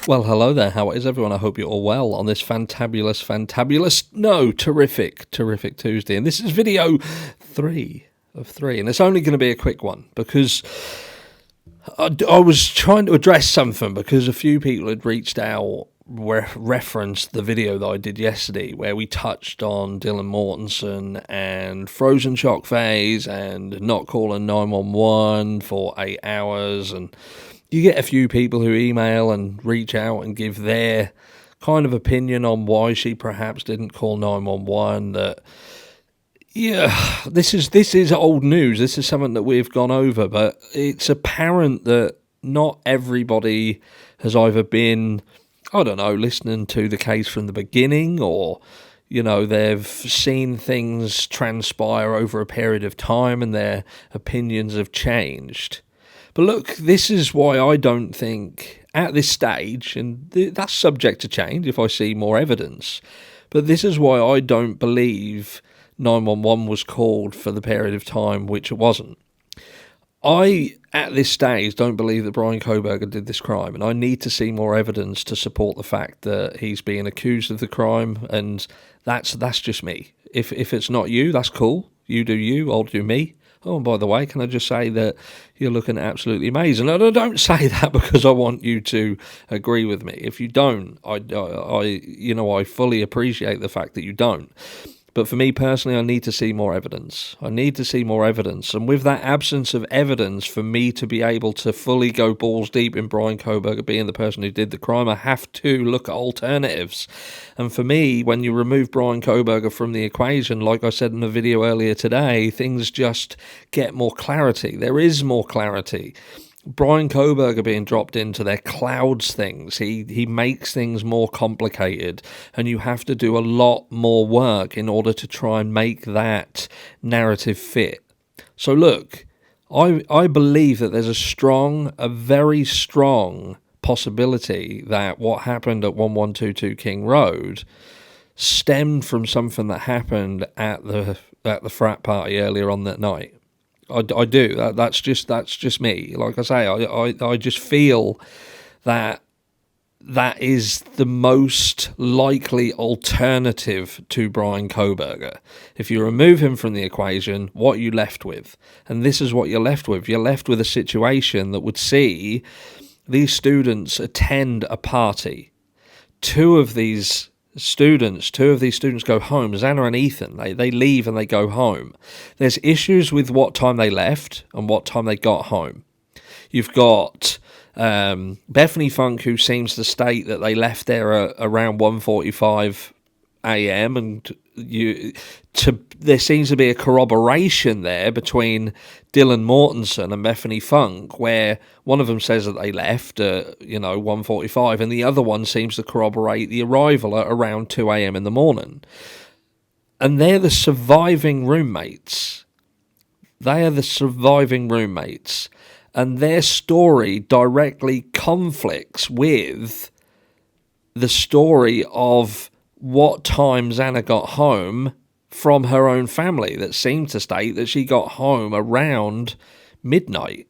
Well, hello there. How is everyone? I hope you're all well on this terrific Tuesday. And this is video 3 of 3. And it's only going to be a quick one because I was trying to address something because a few people had reached out, referenced the video that I did yesterday where we touched on Dylan Mortensen and frozen shock phase and not calling 911 for 8 hours. And you get a few people who email and reach out and give their kind of opinion on why she perhaps didn't call 911. That, yeah, this is old news. This is something that we've gone over, but it's apparent that not everybody has either been, I don't know, listening to the case from the beginning, or, you know, they've seen things transpire over a period of time and their opinions have changed. But look, this is why I don't think, at this stage, and that's subject to change if I see more evidence, but this is why I don't believe 911 was called for the period of time which it wasn't. I, at this stage, don't believe that Bryan Kohberger did this crime, and I need to see more evidence to support the fact that he's being accused of the crime, and that's just me. If it's not you, that's cool. You do you, I'll do me. Oh, and by the way, can I just say that you're looking absolutely amazing? And I don't say that because I want you to agree with me. If you don't, I fully appreciate the fact that you don't. But for me personally, I need to see more evidence. And with that absence of evidence, for me to be able to fully go balls deep in Bryan Kohberger being the person who did the crime, I have to look at alternatives. And for me, when you remove Bryan Kohberger from the equation, like I said in the video earlier today, things just get more clarity. There is more clarity. Bryan Kohberger being dropped into their clouds things, he makes things more complicated, and you have to do a lot more work in order to try and make that narrative fit. So look, I believe that there's a very strong possibility that what happened at 1122 King Road stemmed from something that happened at the frat party earlier on that night. I do. That's just me. Like I say, I just feel that is the most likely alternative to Bryan Kohberger. If you remove him from the equation, what are you left with? And this is what you're left with. You're left with a situation that would see these students attend a party. Two of these students go home. Xana and Ethan, they leave and they go home. There's issues with what time they left and what time they got home. You've got Bethany Funk, who seems to state that they left there around 1:45 a.m. and there seems to be a corroboration there between Dylan Mortensen and Bethany Funk, where one of them says that they left at 1:45, and the other one seems to corroborate the arrival at around 2 a.m. in the morning. And they're the surviving roommates. And their story directly conflicts with the story of what time Xana got home from her own family, that seemed to state that she got home around midnight.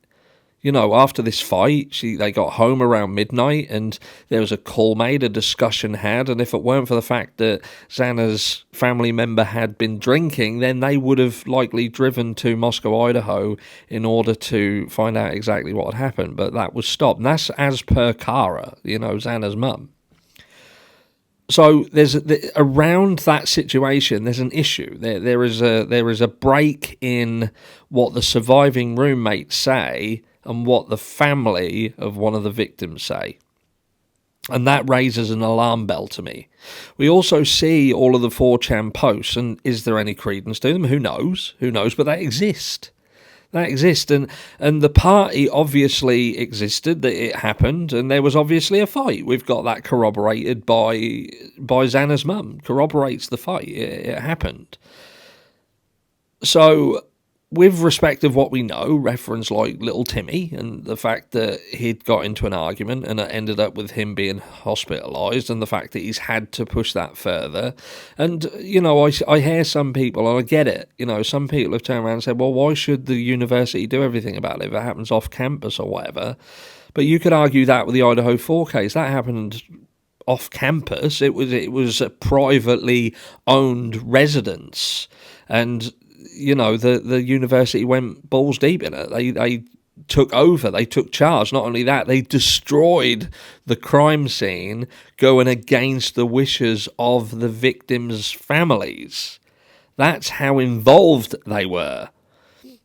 You know, after this fight, they got home around midnight, and there was a call made, a discussion had, and if it weren't for the fact that Xana's family member had been drinking, then they would have likely driven to Moscow, Idaho, in order to find out exactly what had happened, but that was stopped. And that's as per Cara, Xana's mum. So around that situation, there's an issue. There is a break in what the surviving roommates say and what the family of one of the victims say. And that raises an alarm bell to me. We also see all of the 4chan posts, and is there any credence to them? Who knows, but they exist. And the party obviously existed, that it happened, and there was obviously a fight. We've got that corroborated by Xana's mum. Corroborates the fight. It happened. So, with respect of what we know, reference like little Timmy and the fact that he'd got into an argument and it ended up with him being hospitalised, and the fact that he's had to push that further. And, I hear some people, and I get it, some people have turned around and said, well, why should the university do everything about it if it happens off campus or whatever? But you could argue that with the Idaho 4 case. That happened off campus. It was a privately owned residence. And, you know, the university went balls deep in it. They took over, they took charge. Not only that, they destroyed the crime scene, going against the wishes of the victims' families. That's how involved they were.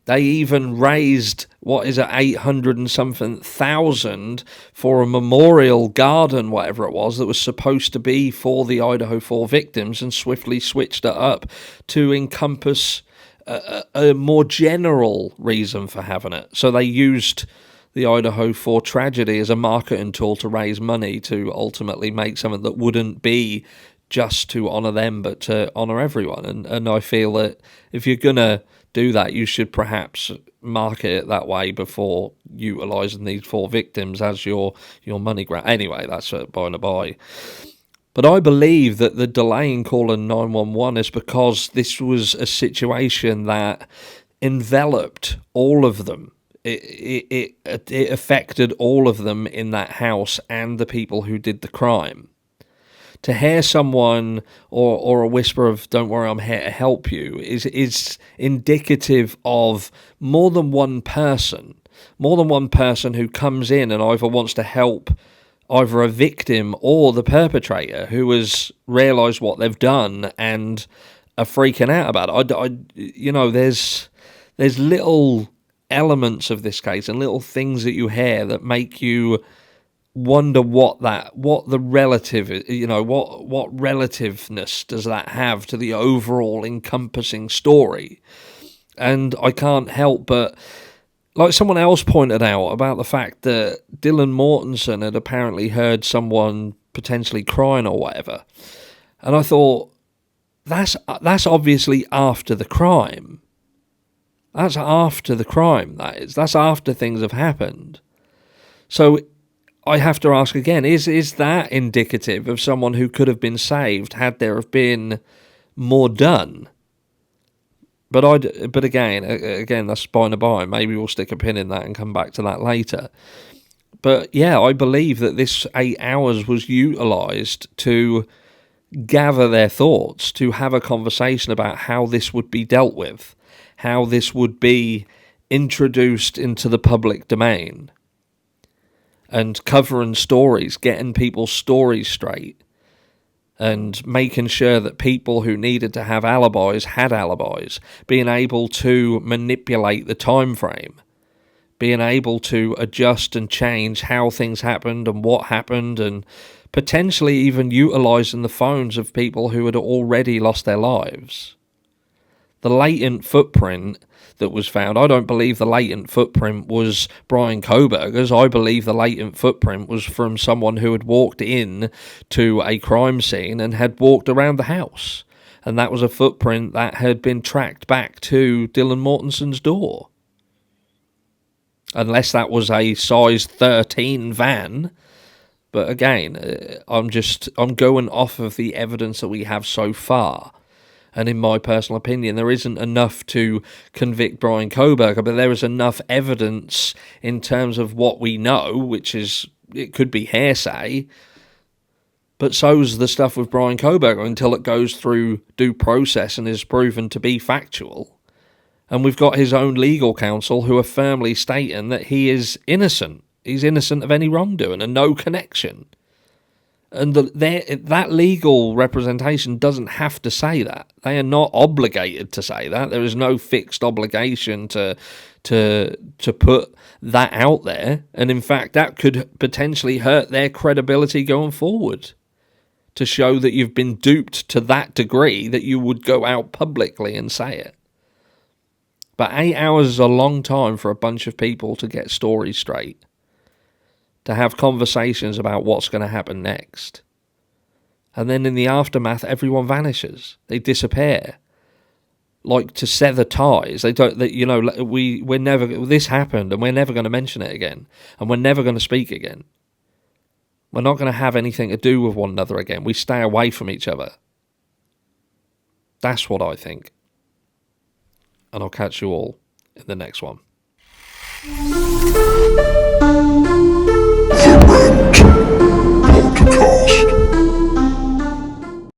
They even raised, 800 and something thousand for a memorial garden, whatever it was, that was supposed to be for the Idaho 4 victims, and swiftly switched it up to encompass a more general reason for having it. So they used the Idaho 4 tragedy as a marketing tool to raise money to ultimately make something that wouldn't be just to honour them, but to honour everyone. And I feel that if you're going to do that, you should perhaps market it that way before utilising these 4 victims as your money grant. Anyway, that's by and by. But I believe that the delay in calling 911 is because this was a situation that enveloped all of them. It affected all of them in that house and the people who did the crime. To hear someone or a whisper of "Don't worry, I'm here to help you" is indicative of more than one person who comes in and either wants to help either a victim or the perpetrator who has realised what they've done and are freaking out about it. There's little elements of this case and little things that you hear that make you wonder what the relative, what relativeness does that have to the overall encompassing story. And I can't help but, like someone else pointed out about the fact that Dylan Mortensen had apparently heard someone potentially crying or whatever. And I thought, that's obviously after the crime. That's after the crime, that is. That's after things have happened. So I have to ask again, is that indicative of someone who could have been saved had there have been more done? But again, that's by and by. Maybe we'll stick a pin in that and come back to that later. But yeah, I believe that this 8 hours was utilised to gather their thoughts, to have a conversation about how this would be dealt with, how this would be introduced into the public domain, and covering stories, getting people's stories straight, and making sure that people who needed to have alibis had alibis, being able to manipulate the time frame, being able to adjust and change how things happened and what happened, and potentially even utilising the phones of people who had already lost their lives. The latent footprint that was found, I don't believe the latent footprint was Brian Kohberger's. I believe the latent footprint was from someone who had walked in to a crime scene and had walked around the house. And that was a footprint that had been tracked back to Dylan Mortensen's door. Unless that was a size 13 van. But again, I'm going off of the evidence that we have so far. And in my personal opinion, there isn't enough to convict Brian Kohberger, but there is enough evidence in terms of what we know, which is, it could be hearsay, but so's the stuff with Brian Kohberger until it goes through due process and is proven to be factual. And we've got his own legal counsel who are firmly stating that he is innocent. He's innocent of any wrongdoing and no connection. And that legal representation doesn't have to say that. They are not obligated to say that. There is no fixed obligation to put that out there. And in fact, that could potentially hurt their credibility going forward, to show that you've been duped to that degree that you would go out publicly and say it. But 8 hours is a long time for a bunch of people to get stories straight, to have conversations about what's going to happen next. And then in the aftermath, everyone vanishes. They disappear. Like to sever ties. They don't, we're never, this happened and we're never going to mention it again. And we're never going to speak again. We're not going to have anything to do with one another again. We stay away from each other. That's what I think. And I'll catch you all in the next one.